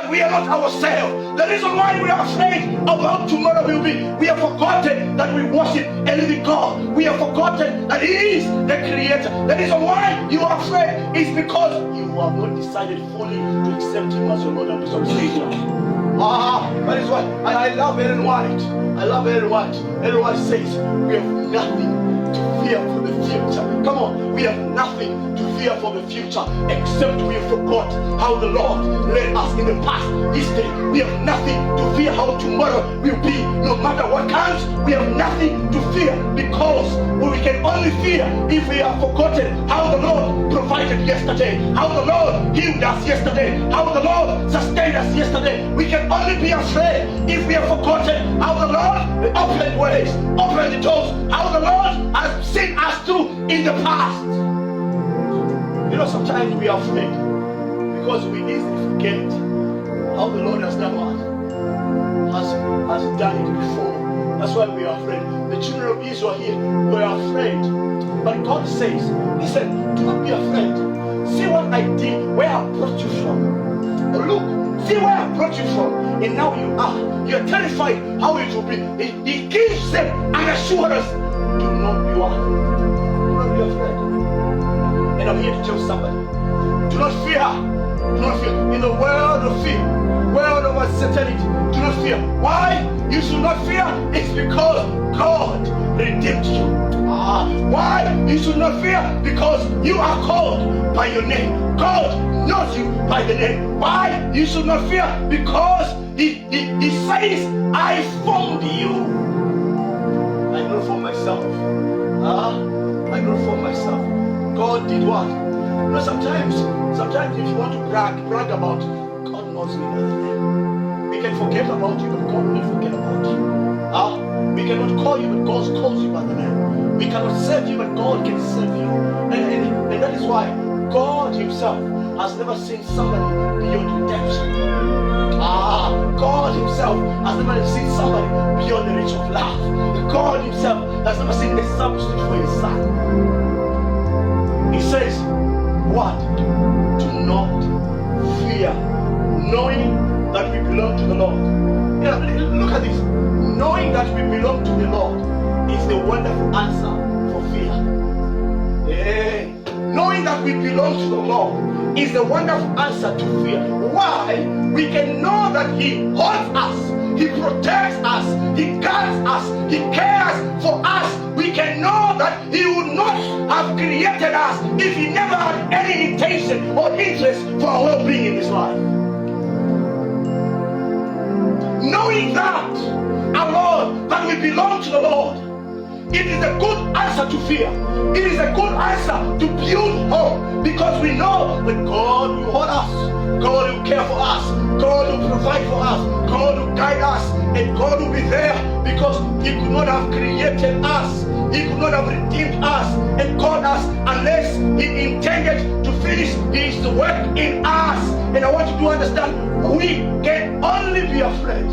that we are not ourselves. The reason why we are afraid of how tomorrow will be, we have forgotten that we worship a living God. We have forgotten that He is the Creator. The reason why you are afraid is because you have not decided fully to accept Him as your Lord and personal Savior. That is why I love Ellen White. I love Ellen White. Ellen White says we have nothing to fear for the future. Come on, we have nothing to fear for the future except we forgot how the Lord led us in the past. History, we have nothing to fear how tomorrow will be. No matter what comes, we have nothing to fear because we can only fear if we have forgotten how the Lord provided yesterday, how the Lord healed us yesterday, how the Lord sustained us yesterday. We can only be afraid if we have forgotten how the Lord opened ways, opened the doors, how the Lord has seen us through in the past. You know, sometimes we are afraid because we easily forget how the Lord has done what? Has done it before. That's why we are afraid. The children of Israel here were afraid. But God says, He said, do not be afraid. See what I did, where I brought you from. Look, see where I brought you from. And now you are. You are terrified how it will be. He gives them an assurance. Do not be afraid. And I'm here to tell somebody, do not fear. Do not fear. In the world of fear, world of uncertainty, do not fear. Why you should not fear? It's because God redeemed you. Why you should not fear? Because you are called by your name. God knows you by the name. Why you should not fear? Because He says, I formed you. I know for myself. I know for myself. God did what? You know, sometimes if you want to brag about God knows me by the name. We can forget about you, but God will not forget about you. We cannot call you, but God calls you by the name. We cannot serve you, but God can serve you. And that is why God Himself has never seen somebody beyond redemption. God Himself has never seen somebody beyond the reach of love. God Himself has never seen a substitute for His Son. He says, what? Do not fear, knowing that we belong to the Lord. Yeah, look at this. Knowing that we belong to the Lord is the wonderful answer for fear. Knowing that we belong to the Lord is the wonderful answer to fear. Why? We can know that He holds us, He protects us, He guards us, He cares for us. We can know that He would not have created us if He never had any intention or interest for our well-being in this life. Knowing that alone, that we belong to the Lord, it is a good answer to fear. It is a good answer to build hope, because we know that God will hold us, God will care for us, God will provide for us, God will guide us, and God will be there, because He could not have created us, He could not have redeemed us and called us unless He intended to finish His work in us. And I want you to understand, we can only be afraid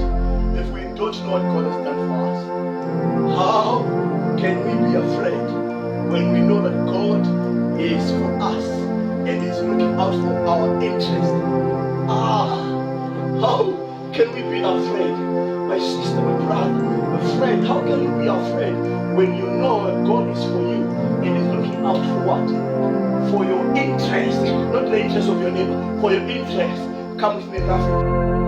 if we don't know what God has done for us. How can we be afraid when we know that God is for us and is looking out for our interest? How can we be afraid? My sister, my brother, my friend, how can you be afraid when you know that God is for you and is looking out for what? For your interest, not the interest of your neighbor, for your interest. Come with me, Prophet.